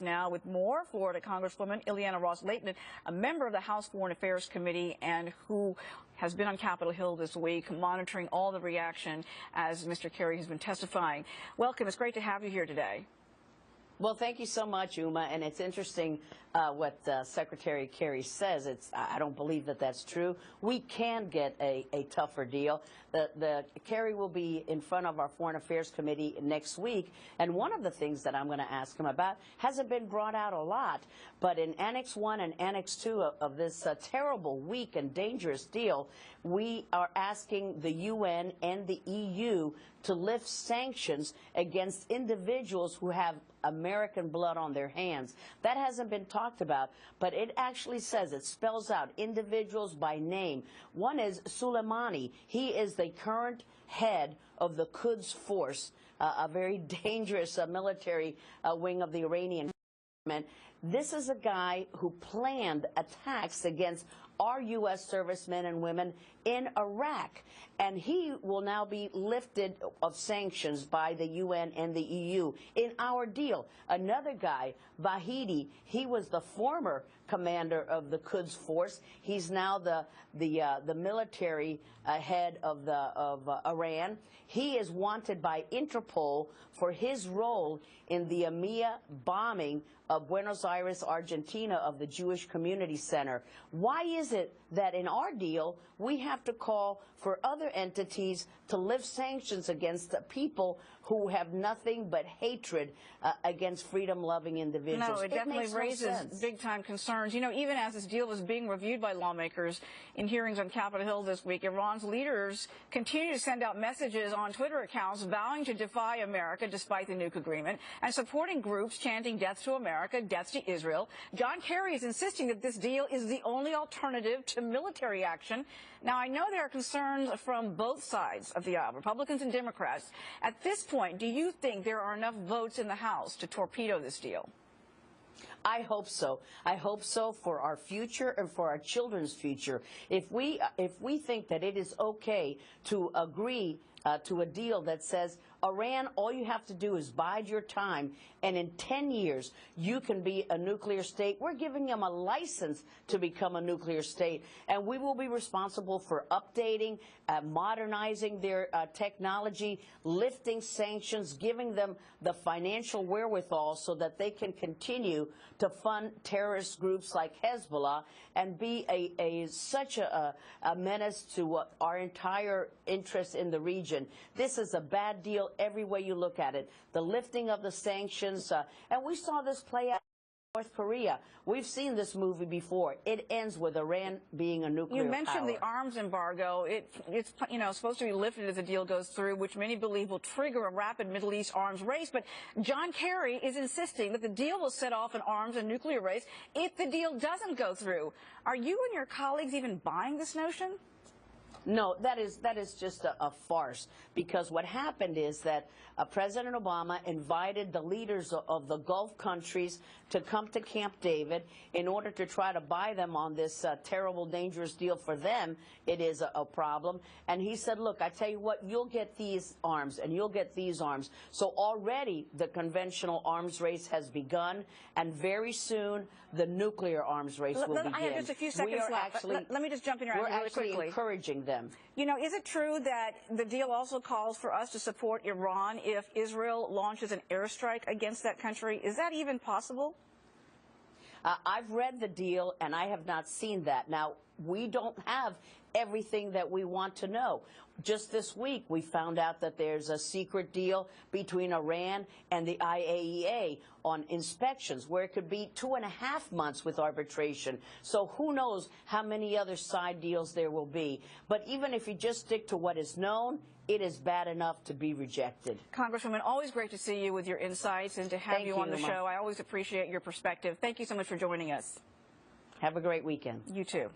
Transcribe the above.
Now with more, Florida Congresswoman Ileana Ros-Lehtinen, a member of the House Foreign Affairs Committee and who has been on Capitol Hill this week monitoring all the reaction as Mr. Kerry has been testifying. Welcome. It's great to have you here today. Well, thank you so much, Uma. And it's interesting what Secretary Kerry says. I don't believe that that's true. We can get a tougher deal. The Kerry will be in front of our Foreign Affairs Committee next week. And one of the things that I'm going to ask him about hasn't been brought out a lot. But in Annex 1 and Annex 2 of this terrible, weak, and dangerous deal, we are asking the UN and the EU to lift sanctions against individuals who have American blood on their hands. That hasn't been talked about, but it actually says, it spells out individuals by name. One is Soleimani. He is the current head of the Quds Force, a very dangerous military wing of the Iranian government. This is a guy who planned attacks against our U.S. servicemen and women in Iraq. And he will now be lifted of sanctions by the UN and the EU in our deal. Another guy, Vahidi, he was the former commander of the Quds Force. He's now the military head of Iran. He is wanted by Interpol for his role in the EMEA bombing of Buenos Aires, Argentina, of the Jewish Community Center. Why is it that in our deal we have to call for other entities to lift sanctions against people who have nothing but hatred against freedom-loving individuals? No, it definitely raises big-time concerns. You know, even as this deal is being reviewed by lawmakers in hearings on Capitol Hill this week, Iran's leaders continue to send out messages on Twitter accounts vowing to defy America despite the nuke agreement and supporting groups chanting death to America, death to Israel. John Kerry is insisting that this deal is the only alternative to military action. Now, I know there are concerns from both sides of the aisle, Republicans and Democrats. At this point, do you think there are enough votes in the House to torpedo this deal? I hope so. I hope so for our future and for our children's future. If we think that it is okay to agree to a deal that says, Iran, all you have to do is bide your time, and in 10 years you can be a nuclear state. We're giving them a license to become a nuclear state, and we will be responsible for updating, modernizing their technology, lifting sanctions, giving them the financial wherewithal so that they can continue to fund terrorist groups like Hezbollah and be such a menace to our entire interests in the region. This is a bad deal every way you look at it. The lifting of the sanctions, and we saw this play out in North Korea. We've seen this movie before. It ends with Iran being a nuclear power. You mentioned the arms embargo. It's supposed to be lifted as the deal goes through, which many believe will trigger a rapid Middle East arms race. But John Kerry is insisting that the deal will set off an arms and nuclear race if the deal doesn't go through. Are you and your colleagues even buying this notion? No, that is just a farce, because what happened is that President Obama invited the leaders of the Gulf countries to come to Camp David in order to try to buy them on this terrible, dangerous deal. For them, it is a problem. And he said, look, I tell you what, you'll get these arms and you'll get these arms. So already the conventional arms race has begun, and very soon the nuclear arms race will begin. I have just a few seconds left. Let me just jump in here really quickly. We're actually encouraging them. You know, is it true that the deal also calls for us to support Iran if Israel launches an airstrike against that country? Is that even possible? I've read the deal, and I have not seen that. Now, we don't have everything that we want to know. Just this week, we found out that there's a secret deal between Iran and the IAEA on inspections, where it could be 2.5 months with arbitration. So who knows how many other side deals there will be. But even if you just stick to what is known, it is bad enough to be rejected. Congresswoman, always great to see you with your insights and to have you on the show. I always appreciate your perspective. Thank you so much for joining us. Have a great weekend. You too.